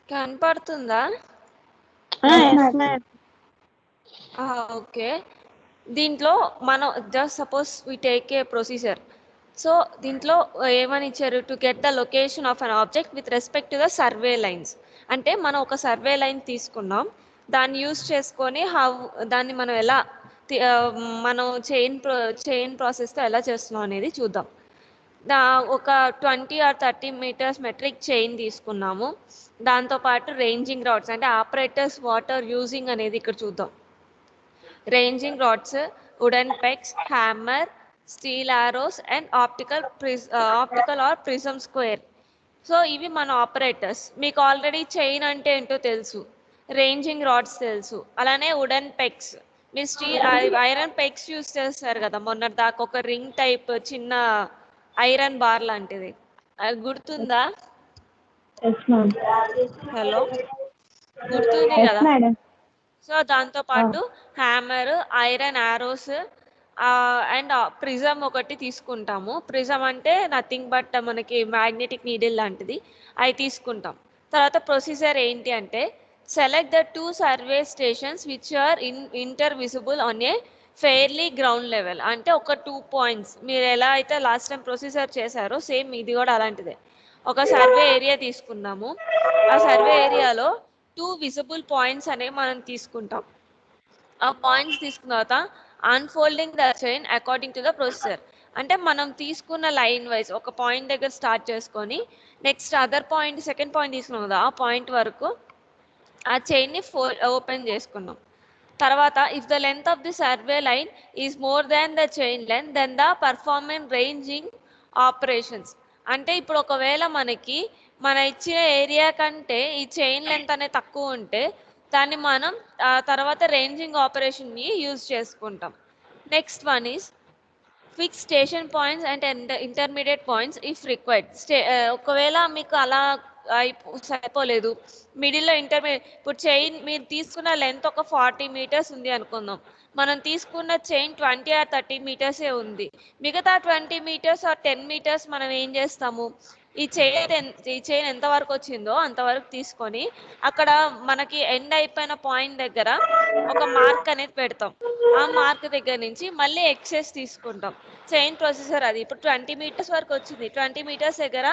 కనపడుతుందా? ఓకే. దీంట్లో మనం just suppose we take a procedure. So దీంట్లో ఏమని ఇచ్చారు? To get the location of an object with respect to the survey lines. అంటే మనం ఒక సర్వే లైన్ తీసుకున్నాం, దాన్ని యూజ్ చేసుకొని దాన్ని మనం ఎలా మనం చైన్ ప్రాసెస్తో ఎలా చేస్తున్నాం అనేది చూద్దాం. ఒక 20 or 30 మీటర్స్ మెట్రిక్ చైన్ తీసుకున్నాము. దాంతోపాటు రేంజింగ్ రాడ్స్ అంటే ఆపరేటర్స్ వాటర్ యూజింగ్ అనేది ఇక్కడ చూద్దాం. Ranging rods, wooden pegs, hammer, steel arrows and optical or prism square. So ఇవి మన ఆపరేటర్స్. మీకు ఆల్రెడీ చైన్ అంటే ఏంటో తెలుసు, రేంజింగ్ రాడ్స్ తెలుసు, అలానే వుడెన్ పెగ్స్. మీరు ఐరన్ పెగ్స్ యూస్ చేస్తారు కదా మొన్నటి దాకా, ఒక రింగ్ టైప్ చిన్న ఐరన్ బార్ లాంటిది, అది గుర్తుందా? హలో, గుర్తుంది కదా? సో దాంతో పాటు hammer, iron Aorus and prism ఒకటి తీసుకుంటాము. ప్రిజమ్ అంటే నథింగ్ బట్ మనకి మ్యాగ్నెటిక్ నీడిల్ లాంటిది, అవి తీసుకుంటాం. తర్వాత ప్రొసీజర్ ఏంటి అంటే select the 2 survey stations which are inter visible on a fairly ground level. అంటే ఒక 2 పాయింట్స్ మీరు ఎలా అయితే లాస్ట్ టైం ప్రొసీజర్ చేశారో సేమ్ ఇది కూడా అలాంటిదే. ఒక సర్వే ఏరియా తీసుకున్నాము, ఆ సర్వే ఏరియాలో 2 విజిబుల్ పాయింట్స్ అనేవి మనం తీసుకుంటాం. ఆ పాయింట్స్ తీసుకున్న తర్వాత unfolding the chain according to the procedure. అంటే మనం తీసుకున్న లైన్ వైజ్ ఒక పాయింట్ దగ్గర స్టార్ట్ చేసుకొని next other point, second point తీసుకున్నాం కదా, ఆ పాయింట్ వరకు ఆ చైన్ని ఓపెన్ చేసుకున్నాం. తర్వాత if the length of the survey line is more than the chain length then the performance ranging operations. అంటే ఇప్పుడు ఒకవేళ మనకి మన ఇచ్చిన ఏరియా కంటే ఈ చైన్ లెంత్ అనేది తక్కువ ఉంటే దాన్ని మనం తర్వాత రేంజింగ్ ఆపరేషన్ని యూజ్ చేసుకుంటాం. Next one is fix station points and intermediate points if required. ఒకవేళ మీకు అలా సరిపోలేదు, మిడిల్లో ఇంటర్మీడియట్, ఇప్పుడు చైన్ మీరు తీసుకున్న లెంత్ ఒక 40 మీటర్స్ ఉంది అనుకుందాం, మనం తీసుకున్న చైన్ 20 or 30 మీటర్సే ఉంది. మిగతా 20 మీటర్స్ ఆర్ 10 మీటర్స్ మనం ఏం చేస్తాము, ఈ చైన్ ఎంత వరకు వచ్చిందో అంతవరకు తీసుకొని అక్కడ మనకి ఎండ్ అయిపోయిన పాయింట్ దగ్గర ఒక మార్క్ అనేది పెడతాం. ఆ మార్క్ దగ్గర నుంచి మళ్ళీ ఎక్సెస్ తీసుకుంటాం. చైన్ ప్రొసీజర్ అది. ఇప్పుడు 20 మీటర్స్ వరకు వచ్చింది, 20 మీటర్స్ దగ్గర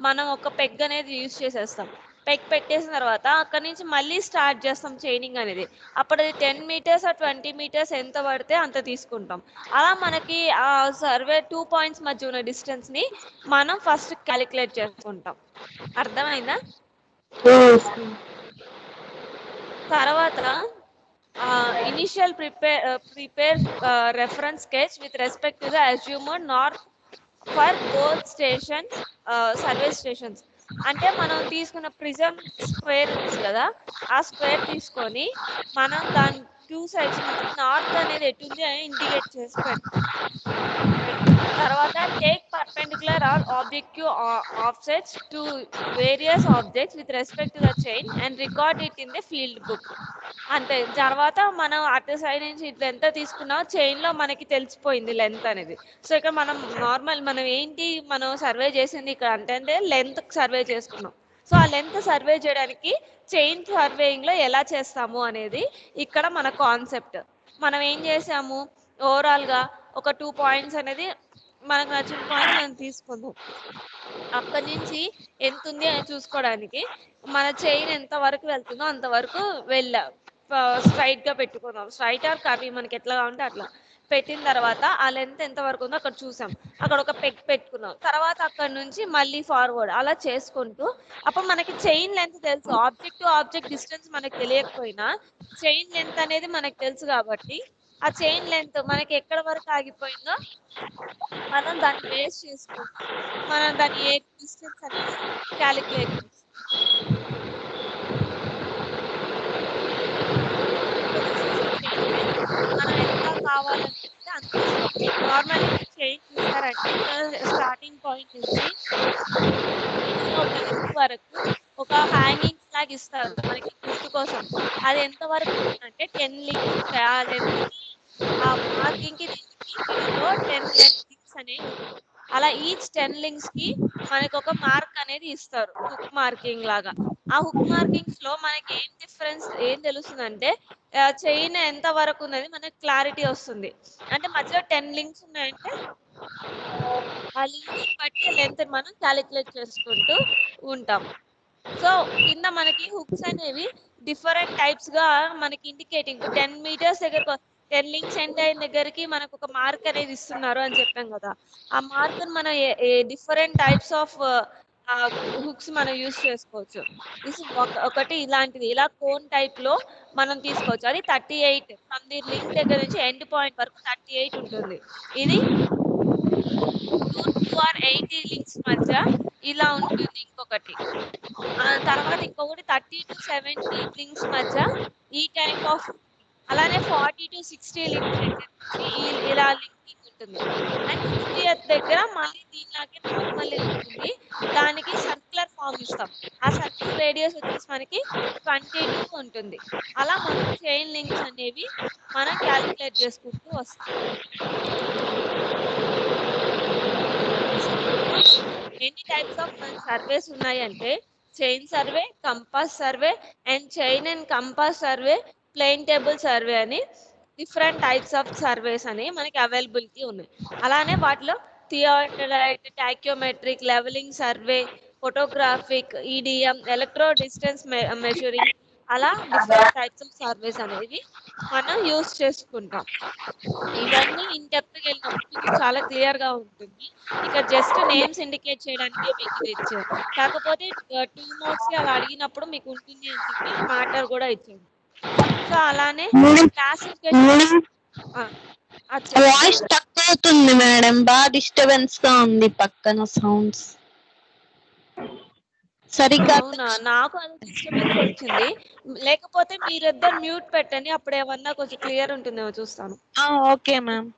మనం ఒక పెగ్ అనేది యూజ్ చేసేస్తాం. పెగ్ పెట్టేసిన తర్వాత అక్కడ నుంచి మళ్ళీ స్టార్ట్ చేస్తాం చైనింగ్ అనేది. అప్పుడు అది 10 మీటర్స్ ఆ 20 మీటర్స్ ఎంత పడితే అంత తీసుకుంటాం. అలా మనకి ఆ సర్వే 2 పాయింట్స్ మధ్య ఉన్న డిస్టెన్స్ ని మనం ఫస్ట్ క్యాలిక్యులేట్ చేసుకుంటాం. అర్థమైందా? తర్వాత initial prepare reference sketch with respect to the assumed north for both stations, survey stations. అంటే మనం తీసుకున్న ప్రిజమ్ స్క్వేర్ ఉంది కదా, ఆ స్క్వేర్ తీసుకొని మనం దాని 2 సైడ్స్ నుంచి నార్త్ అనేది ఎటుంది అని ఇండికేట్ చేసి పెడతాం. తర్వాత take perpendicular or objective offsets to various objects with respect to the chain and record it in the field book. అంతే. తర్వాత మనం అటు సైడ్ నుంచి ఇట్లా ఎంత తీసుకున్నా చైన్ లో మనకి తెలిసిపోయింది లెంత్ అనేది. సో ఇక్కడ మనం ఏంటి మనం సర్వే చేసింది ఇక్కడ అంటే లెంత్ సర్వే చేసుకున్నాం. సో ఆ లెంత్ సర్వే చేయడానికి చైన్ సర్వేయింగ్ లో ఎలా చేస్తాము అనేది ఇక్కడ మన కాన్సెప్ట్. మనం ఏం చేసాము, ఓవరాల్ గా ఒక 2 పాయింట్స్ అనేది మనకు నచ్చిన పాయింట్ మనం తీసుకుందాం. అక్కడి నుంచి ఎంత ఉంది అని చూసుకోవడానికి మన చైన్ ఎంత వరకు వెళ్తుందో అంతవరకు స్ట్రైట్ గా పెట్టుకున్నాం. స్ట్రైట్ ఆర్ కర్వీ మనకి ఎట్లా ఉంటే అట్లా పెట్టిన తర్వాత ఆ లెంత్ ఎంత వరకు ఉందో అక్కడ చూసాం, అక్కడ ఒక పెగ్ పెట్టుకున్నాం. తర్వాత అక్కడ నుంచి మళ్ళీ ఫార్వర్డ్ అలా చేసుకుంటూ అప్పుడు మనకి చైన్ లెంత్ తెలుసు. ఆబ్జెక్ట్ టు ఆబ్జెక్ట్ డిస్టెన్స్ మనకి తెలియకపోయినా చైన్ లెంత్ అనేది మనకు తెలుసు కాబట్టి ఆ చైన్ లెంత్ మనకి ఎక్కడ వరకు ఆగిపోయిందో మనం దాన్ని బేస్ చేసుకొని మనం దాని ఏ డిస్టెన్స్ అనేది క్యాలిక్యులేట్ చేస్తాం. మనం ఎంత కావాలనుకుంటే అంత నార్మల్ చైన్ చూసారంటే ఇక్కడ స్టార్టింగ్ పాయింట్ నుంచి ఒక లెంత్ వరకు ఒక హ్యాంగింగ్స్ లాగా ఇస్తారు మనకి గుర్తు కోసం. అది ఎంత వరకు ఉంటుందంటే 10 లింక్స్. ఆ లెంత్ కి ఆ మార్కింగ్ కి దీనికి మిడిల్ లో 10 లింక్స్ అనేవి ఉంటాయి. అలా ఈచ్ 10 లింక్స్ కి మనకు ఒక మార్క్ అనేది ఇస్తారు, హుక్ మార్కింగ్ లాగా. ఆ హుక్ మార్కింగ్స్ లో మనకి ఏం డిఫరెన్స్ ఏం తెలుస్తుందంటే చైన్ ఎంత వరకు ఉన్నది మనకి క్లారిటీ వస్తుంది. అంటే మధ్యలో 10 లింక్స్ ఉన్నాయంటే ఆ లింక్స్ బట్టి లెంత్ మనం క్యాలిక్యులేట్ చేసుకుంటూ ఉంటాం. సో కింద మనకి హుక్స్ అనేవి డిఫరెంట్ టైప్స్ గా మనకి ఇండికేటింగ్. ఇప్పుడు 10 మీటర్స్ దగ్గర 10 లింక్స్ ఎండ్ అయిన దగ్గరికి మనకు ఒక మార్క్ అనేది ఇస్తున్నారు అని చెప్పాం కదా. ఆ మార్క్ మనం డిఫరెంట్ టైప్స్ ఆఫ్ హుక్స్ మనం యూస్ చేసుకోవచ్చు. ఒకటి ఇలాంటిది, ఇలా కోన్ టైప్ లో మనం తీసుకోవచ్చు. అది 38 ఫ్రమ్ ది లింక్ దగ్గర నుంచి ఎండ్ పాయింట్ వరకు 38 ఉంటుంది. ఇది 2 or 80 లింక్స్ మధ్య ఇలా ఉంటుంది ఇంకొకటి. తర్వాత ఇంకొకటి 30 to 70 లింక్స్ మధ్య ఈ టైప్ ఆఫ్. అలానే 40 to 60 లింక్స్ దగ్గర నుంచి ఇలా లింకింగ్ ఉంటుంది. అండ్ 50th దగ్గర మళ్ళీ దీనిలాగే నార్మల్ ఉంటుంది, దానికి సర్క్యులర్ ఫామ్ ఇస్తాం. ఆ సర్కిల్ రేడియస్ వచ్చేసి మనకి 22 ఉంటుంది. అలా మనం చైన్ లింక్స్ అనేవి మనం క్యాలిక్యులేట్ చేసుకుంటూ వస్తాం. ఎన్ని టైప్స్ ఆఫ్ సర్వేస్ ఉన్నాయి అంటే chain survey, compass survey and chain and compass survey, plane table survey అని డిఫరెంట్ టైప్స్ ఆఫ్ సర్వేస్ అని మనకి అవైలబిలిటీ ఉన్నాయి. అలానే వాటిలో theodolite, tacheometric, levelling survey, photographic, EDM, electro distance measuring, అలా డిఫరెంట్ టైప్స్ ఆఫ్ సర్వేస్ అనేవి మనం యూస్ చేసుకుంటాం. ఇవన్నీ ఇన్ డెప్త్ గా వెళ్ళినప్పుడు మీకు చాలా క్లియర్ గా ఉంటుంది. ఇక్కడ జస్ట్ నేమ్స్ ఇండికేట్ చేయడానికి మీకు ఇది ఇచ్చారు. కాకపోతే 2 మార్క్స్ కి అలా అడిగినప్పుడు మీకు ఉంటుంది అని చెప్పి మ్యాటర్ కూడా ఇచ్చారు. సో అలానే క్లాసిఫికేషన్ వాయిస్ స్టక్ అవుతుంది మేడం, బాగా డిస్టర్బెన్స్ గా ఉంది పక్కన సౌండ్స్ సరిగ్గా. అవునా, నాకు అది డిస్టర్బెన్స్ వచ్చింది. లేకపోతే మీరిద్దరు మ్యూట్ పెట్టండి, అప్పుడు ఏమన్నా కొంచెం క్లియర్ ఉంటుందేమో చూస్తాను. Okay ma'am.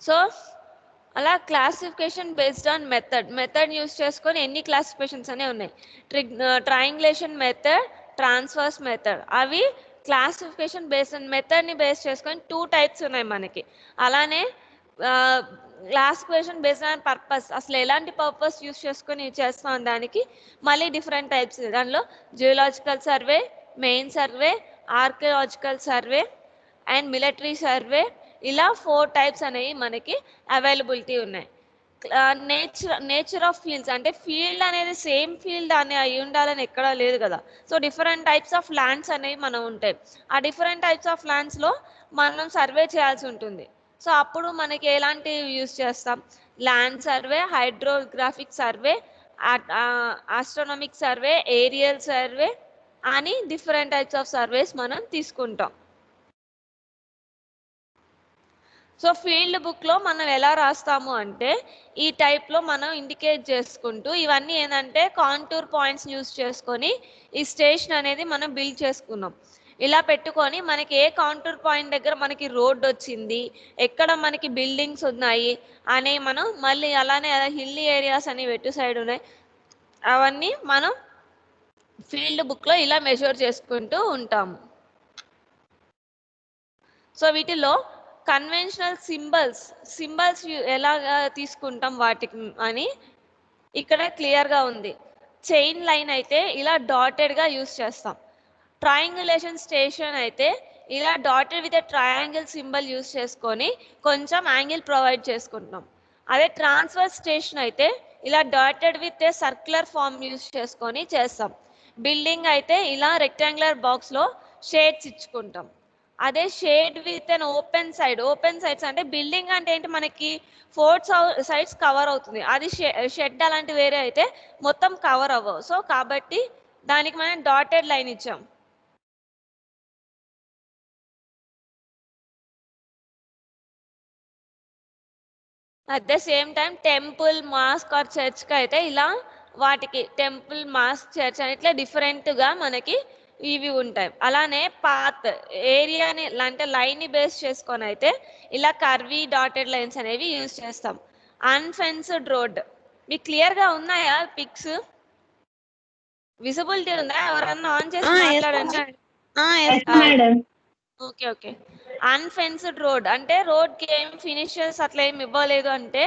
సో అలా classification based on method use చేసుకొని ఎన్ని క్లాసిఫికేషన్స్ అనే ఉన్నాయి. ట్రయాంగులేషన్ మెథడ్, ట్రాన్స్వర్స్ మెథడ్, అవి క్లాసిఫికేషన్ బేస్డ్ ఆన్ మెథడ్ని బేస్ చేసుకొని 2 టైప్స్ ఉన్నాయి మనకి. అలానే క్లాసిఫికేషన్ బేస్డ్ ఆన్ పర్పస్, అసలు ఎలాంటి పర్పస్ యూస్ చేసుకొని చేస్తాం దానికి మళ్ళీ డిఫరెంట్ టైప్స్. దానిలో geological survey, main survey, archaeological survey and military survey, ఇలా 4 టైప్స్ అనేవి మనకి అవైలబిలిటీ ఉన్నాయి. నేచర్ ఆఫ్ ఫీల్డ్స్ అంటే ఫీల్డ్ అనేది సేమ్ ఫీల్డ్ అని అయి ఉండాలని ఎక్కడా లేదు కదా. So different types of lands అనేవి మనం ఉంటాయి. ఆ డిఫరెంట్ టైప్స్ ఆఫ్ ల్యాండ్స్లో మనం సర్వే చేయాల్సి ఉంటుంది. సో అప్పుడు మనకి ఎలాంటివి యూజ్ చేస్తాం, land survey, hydrographic survey, astronomic survey, aerial survey అని డిఫరెంట్ టైప్స్ ఆఫ్ సర్వేస్ మనం తీసుకుంటాం. సో ఫీల్డ్ బుక్లో మనం ఎలా రాస్తాము అంటే ఈ టైప్లో మనం ఇండికేట్ చేసుకుంటూ, ఇవన్నీ ఏంటంటే కాంటూర్ పాయింట్స్ యూస్ చేసుకొని ఈ స్టేషన్ అనేది మనం బిల్డ్ చేసుకున్నాం. ఇలా పెట్టుకొని మనకి ఏ కాంటూర్ పాయింట్ దగ్గర మనకి రోడ్ వచ్చింది, ఎక్కడ మనకి బిల్డింగ్స్ ఉన్నాయి అని మనం మళ్ళీ అలానే హిల్లీ ఏరియాస్ అని వెట్టు సైడ్ ఉన్నాయి, అవన్నీ మనం ఫీల్డ్ బుక్లో ఇలా మెజర్ చేసుకుంటూ ఉంటాము. సో వీటిలో కన్వెన్షనల్ సింబల్స్ ఎలాగా తీసుకుంటాం వాటికి అని ఇక్కడ క్లియర్గా ఉంది. చైన్ లైన్ అయితే ఇలా డాటెడ్గా యూస్ చేస్తాం. ట్రయాంగులేషన్ స్టేషన్ అయితే ఇలా dotted with triangle symbol use చేసుకొని కొంచెం యాంగిల్ ప్రొవైడ్ చేసుకుంటున్నాం. అదే ట్రాన్స్ఫర్ స్టేషన్ అయితే ఇలా dotted with circular form use చేసుకొని చేస్తాం. బిల్డింగ్ అయితే ఇలా రెక్టాంగులర్ బాక్స్లో షేడ్స్ ఇచ్చుకుంటాం. అదే shade with an open sides అంటే బిల్డింగ్ అంటే ఏంటి, మనకి 4 సైడ్స్ కవర్ అవుతుంది. అది షెడ్ అలాంటి వేరే అయితే మొత్తం కవర్ అవ్వవు. సో కాబట్టి దానికి మనం డాటెడ్ లైన్ ఇచ్చాం. At the same time temple, mosque or చర్చ్కి అయితే ఇలా వాటికి టెంపుల్, మాస్క్, చర్చ్ అని ఇట్లా డిఫరెంట్గా మనకి ఇవి ఉంటాయి. అలానే పాత్ ఏరియాని అంటే లైన్ని బేస్ చేసుకొని అయితే ఇలా కర్వీ డాటెడ్ లైన్స్ అనేవి యూజ్ చేస్తాం. అన్ఫెన్స్డ్ రోడ్ మీకు క్లియర్ గా ఉన్నాయా పిక్స్? విజిబిలిటీ ఉందా? ఎవరన్నా ఆన్ చేసి మాట్లాడండి. Okay okay. అన్ఫెన్స్డ్ రోడ్ అంటే రోడ్ కి ఏం ఫినిషెస్ అట్లా ఏం ఇవ్వలేదు అంటే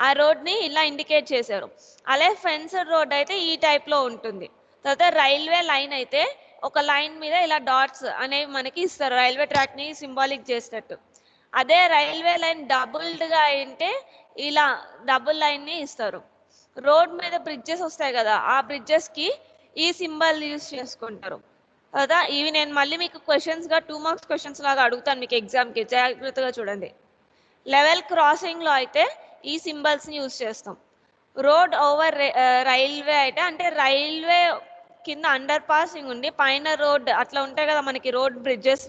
ఆ రోడ్ ని ఇలా ఇండికేట్ చేశారు. అలాగే ఫెన్స్డ్ రోడ్ అయితే ఈ టైప్ లో ఉంటుంది. తర్వాత రైల్వే లైన్ అయితే ఒక లైన్ మీద ఇలా డాట్స్ అనేవి మనకి ఇస్తారు, రైల్వే ట్రాక్ ని సింబాలిక్ చేసినట్టు. అదే రైల్వే లైన్ డబుల్డ్ గా అయితే ఇలా డబుల్ లైన్ ని ఇస్తారు. రోడ్ మీద బ్రిడ్జెస్ వస్తాయి కదా, ఆ బ్రిడ్జెస్ కి ఈ సింబల్ యూస్ చేసుకుంటారు కదా. ఇవి నేను మళ్ళీ మీకు క్వశ్చన్స్ గా 2 మార్క్స్ క్వశ్చన్స్ లాగా అడుగుతాను మీకు ఎగ్జామ్ కి, జాగ్రత్తగా చూడండి. లెవెల్ క్రాసింగ్ లో అయితే ఈ సింబల్స్ ని యూస్ చేస్తాం. రోడ్ ఓవర్ రైల్వే అయితే అంటే రైల్వే కింద అండర్ పాసింగ్ ఉండి పైన రోడ్ అట్లా ఉంటాయి కదా మనకి, రోడ్ బ్రిడ్జెస్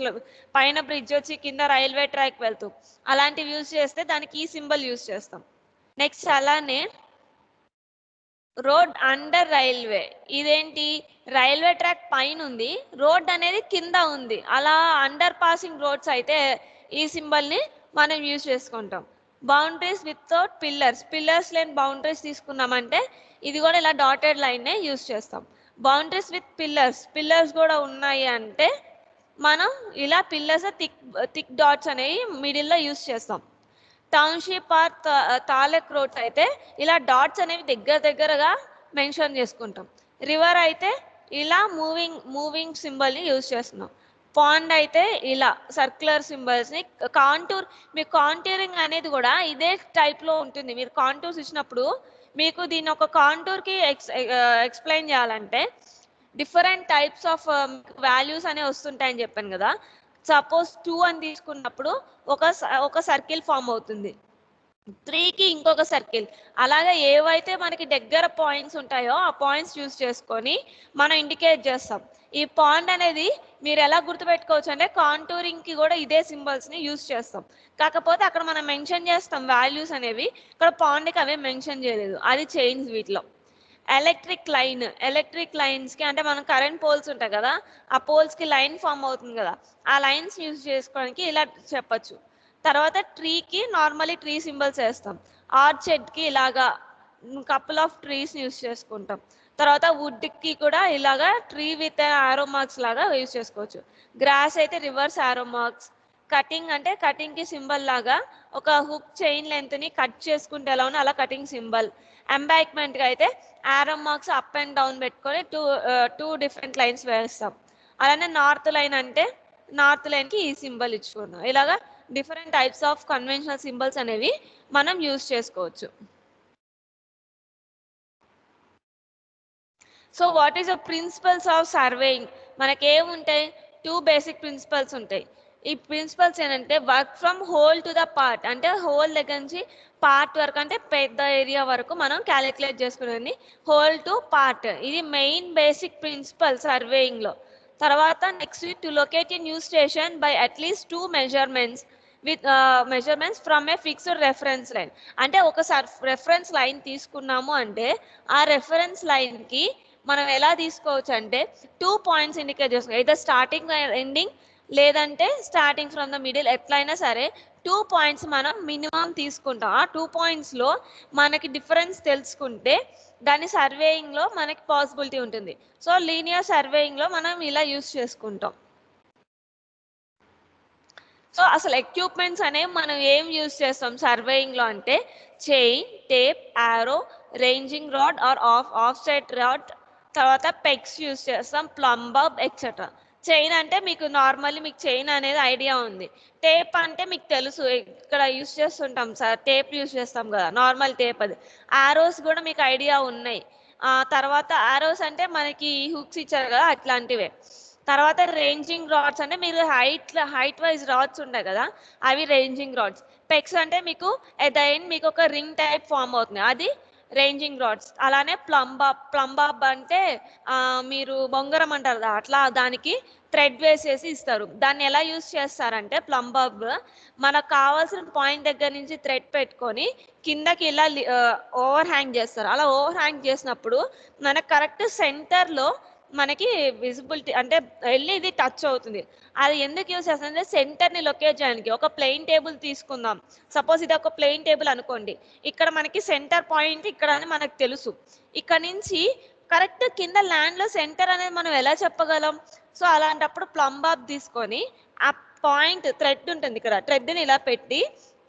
పైన బ్రిడ్జ్ వచ్చి కింద రైల్వే ట్రాక్ వెళ్తూ అలాంటివి యూస్ చేస్తే దానికి ఈ సింబల్ యూస్ చేస్తాం. నెక్స్ట్ అలానే రోడ్ అండర్ రైల్వే, ఇదేంటి రైల్వే ట్రాక్ పైన ఉంది, రోడ్ అనేది కింద ఉంది, అలా అండర్ పాసింగ్ రోడ్స్ అయితే ఈ సింబల్ ని మనం యూజ్ చేసుకుంటాం. బౌండరీస్ వితౌట్ పిల్లర్స్, పిల్లర్స్ లేని బౌండరీస్ తీసుకున్నామంటే ఇది కూడా ఇలా డాటెడ్ లైన్ నే యూజ్ చేస్తాం. బౌండరీస్ విత్ పిల్లర్స్, పిల్లర్స్ కూడా ఉన్నాయి అంటే మనం ఇలా పిల్లర్స్ థిక్ డాట్స్ అనేవి మిడిల్లో యూజ్ చేస్తాం. టౌన్షిప్ ఆర్ తాలూక్ రోడ్స్ అయితే ఇలా డాట్స్ అనేవి దగ్గరగా మెన్షన్ చేసుకుంటాం. రివర్ అయితే ఇలా మూవింగ్ సింబల్ ని యూజ్ చేస్తున్నాం. పాండ్ అయితే ఇలా సర్క్యులర్ సింబల్స్ ని కాంటూర్, మీ కాంటూరింగ్ అనేది కూడా ఇదే టైప్ లో ఉంటుంది. మీరు కాంటూర్స్ ఇచ్చినప్పుడు మీకు దీని ఒక కాంటూర్ కి ఎక్స్ప్లెయిన్ చేయాలంటే డిఫరెంట్ టైప్స్ ఆఫ్ వాల్యూస్ అనేవి వస్తుంటాయని చెప్పాను కదా. సపోజ్ 2 అని తీసుకున్నప్పుడు ఒక సర్కిల్ ఫామ్ అవుతుంది, 3కి ఇంకొక సర్కిల్. అలాగే ఏవైతే మనకి దగ్గర పాయింట్స్ ఉంటాయో ఆ పాయింట్స్ యూస్ చేసుకొని మనం ఇండికేట్ చేస్తాం. ఈ పాండ్ అనేది మీరు ఎలా గుర్తుపెట్టుకోవచ్చు అంటే కాంటూరింగ్ కి కూడా ఇదే సింబల్స్ ని యూస్ చేస్తాం. కాకపోతే అక్కడ మనం మెన్షన్ చేస్తాం వాల్యూస్ అనేవి, ఇక్కడ పాండ్కి అవే మెన్షన్ చేయలేదు, అది చేంజ్ వీటిలో. ఎలక్ట్రిక్ లైన్స్ కి అంటే మనం కరెంట్ పోల్స్ ఉంటాయి కదా, ఆ పోల్స్ కి లైన్ ఫామ్ అవుతుంది కదా, ఆ లైన్స్ యూజ్ చేసుకోవడానికి ఇలా చెప్పచ్చు. తర్వాత ట్రీకి నార్మల్లీ ట్రీ సింబల్స్ వేస్తాం. ఆర్చెడ్ కి ఇలాగా కపుల్ ఆఫ్ ట్రీస్ యూజ్ చేసుకుంటాం. తర్వాత వుడ్ కి కూడా ఇలాగా ట్రీ విత్ ఆరో మార్క్స్ లాగా యూజ్ చేసుకోవచ్చు. గ్రాస్ అయితే రివర్స్ ఆరో మార్క్స్. కటింగ్ అంటే కటింగ్ కి సింబల్ లాగా ఒక హుక్ చైన్ లెంత్ ని కట్ చేసుకుంటే ఎలా ఉన్నా అలా కటింగ్ సింబల్. ఎంబాక్మెంట్ కి అయితే arrow marks up and down పెట్టుకొని టూ డిఫరెంట్ లైన్స్ వేస్తాం. అలానే నార్త్ లైన్ అంటే నార్త్ లైన్ కి ఈ సింబల్ ఇచ్చుకున్నాం. ఇలాగా different types of conventional symbols అనేవి మనం యూజ్ చేసుకోవచ్చు. So what is the principles of surveying? మనకి ఏముంటాయి, 2 బేసిక్ ప్రిన్సిపల్స్ ఉంటాయి. ఈ ప్రిన్సిపల్స్ ఏంటంటే work from whole to the part, అంటే హోల్ దగ్గర నుంచి పార్ట్ వరకు అంటే పెద్ద ఏరియా వరకు మనం క్యాలిక్యులేట్ చేసుకునేది హోల్ టు పార్ట్. ఇది మెయిన్ బేసిక్ ప్రిన్సిపల్ సర్వేయింగ్ లో. తర్వాత next to locate a new station by at least 2 measurements with measurements from A fixed reference line. అంటే ఒక రెఫరెన్స్ లైన్ తీసుకున్నాము అంటే ఆ రెఫరెన్స్ లైన్ కి మనం ఎలా తీసుకోవచ్చు అంటే 2 పాయింట్స్ ఇండికేట్ చేసుకోవచ్చు, అయితే స్టార్టింగ్ ఎండింగ్ లేదంటే స్టార్టింగ్ ఫ్రమ్ ద మిడిల్, ఎట్లయినా సరే 2 పాయింట్స్ మనం మినిమం తీసుకుంటాం. ఆ 2 పాయింట్స్ లో మనకి డిఫరెన్స్ తెలుసుకుంటే దాని సర్వేయింగ్ లో మనకి పాసిబిలిటీ ఉంటుంది. సో లీనియర్ సర్వేయింగ్ లో మనం ఇలా యూస్ చేసుకుంటాం. సో అసలు ఎక్విప్మెంట్స్ అనేవి మనం ఏం యూజ్ చేస్తాం సర్వేయింగ్ లో అంటే chain, tape, arrow, ranging rod or offset rod, తర్వాత పెగ్స్ యూజ్ చేస్తాం, ప్లంబర్ ఎక్సెట్రా. చైన్ అంటే మీకు నార్మల్లీ మీకు చైన్ అనేది ఐడియా ఉంది. టేప్ అంటే మీకు తెలుసు, ఇక్కడ యూజ్ చేస్తుంటాం సార్, టేప్ యూజ్ చేస్తాం కదా నార్మల్ టేప్ అది. ఆరోస్ కూడా మీకు ఐడియా ఉన్నాయి. తర్వాత ఆరోస్ అంటే మనకి హుక్స్ ఇచ్చారు కదా అట్లాంటివే. తర్వాత రేంజింగ్ రాడ్స్ అంటే మీరు హైట్ వైజ్ రాడ్స్ ఉంటాయి కదా అవి రేంజింగ్ రాడ్స్. పెక్స్ అంటే మీకు ఎట్ ద ఎండ్ మీకు ఒక రింగ్ టైప్ ఫామ్ అవుతుంది, అది రేంజింగ్ రాడ్స్. అలానే ప్లంబాబ్ అంటే మీరు బొంగరం అంటారు కదా అట్లా దానికి థ్రెడ్ వేసేసి ఇస్తారు. దాన్ని ఎలా యూజ్ చేస్తారంటే ప్లంబాబ్ మనకు కావాల్సిన పాయింట్ దగ్గర నుంచి థ్రెడ్ పెట్టుకొని కిందకి ఇలా ఓవర్ హ్యాంగ్ చేస్తారు. అలా ఓవర్ హ్యాంగ్ చేసినప్పుడు మనకు కరెక్ట్ సెంటర్లో మనకి విజిబిలిటీ అంటే వెళ్ళి ఇది టచ్ అవుతుంది. అది ఎందుకు యూజ్ చేస్తానంటే సెంటర్‌ని లొకేట్ చేయడానికి. ఒక ప్లెయిన్ టేబుల్ తీసుకుందాం. సపోజ్ ఇది ఒక ప్లెయిన్ టేబుల్ అనుకోండి. ఇక్కడ మనకి సెంటర్ పాయింట్ ఇక్కడ అని మనకు తెలుసు. ఇక్కడ నుంచి కరెక్ట్ కింద ల్యాండ్‌లో సెంటర్ అనేది మనం ఎలా చెప్పగలం? సో, అలాంటప్పుడు ప్లంబాబ్ తీసుకొని ఆ పాయింట్ థ్రెడ్ ఉంటుంది ఇక్కడ. థ్రెడ్‌ని ఇలా పెట్టి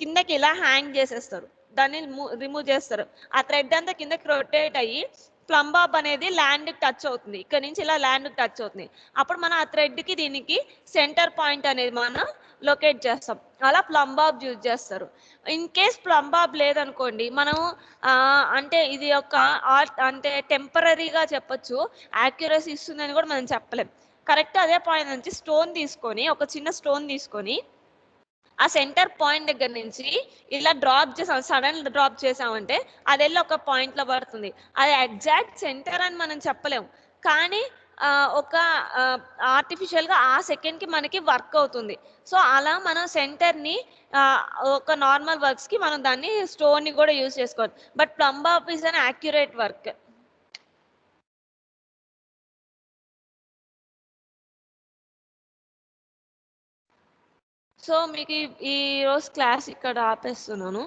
కిందకి ఇలా హ్యాంగ్ చేసేస్తారు. దాన్ని రిమూవ్ చేస్తారు. ఆ థ్రెడ్ అంతా కిందకి రొటేట్ అయ్యి ప్లంబాబ్ అనేది ల్యాండ్‌కి టచ్ అవుతుంది. ఇక్కడ నుంచి ఇలా ల్యాండ్‌కి టచ్ అవుతుంది. అప్పుడు మనం ఆ థ్రెడ్‌కి దీనికి సెంటర్ పాయింట్ అనేది మనం లొకేట్ చేస్తాం. అలా ప్లంబాబ్ యూజ్ చేస్తారు. ఇన్ కేస్ ప్లంబాబ్ లేదనుకోండి మనం అంటే ఇది ఒక ఆర్ట్ అంటే టెంపరరీగా చెప్పొచ్చు. యాక్యురసీ ఇస్తుందని కూడా మనం చెప్పలేం. కరెక్ట్ అదే పాయింట్ నుంచి స్టోన్ తీసుకొని ఒక చిన్న స్టోన్ తీసుకొని ఆ సెంటర్ పాయింట్ దగ్గర నుంచి ఇలా డ్రాప్ చేసాం సడన్ డ్రాప్ చేసామంటే అది వెళ్ళి ఒక పాయింట్ లో పడుతుంది. అది ఎగ్జాక్ట్ సెంటర్ అని మనం చెప్పలేము. కానీ ఒక ఆర్టిఫిషియల్ గా ఆ సెకండ్ కి మనకి వర్క్ అవుతుంది. సో అలా మనం సెంటర్ ని ఒక నార్మల్ వర్క్స్ కి మనం దాన్ని స్టోన్ ని కూడా యూజ్ చేసుకోవచ్చు. But plumb bob is inaccurate work. So మీకు ఈ రోజు క్లాస్ ఇక్కడ ఆపేస్తున్నాను.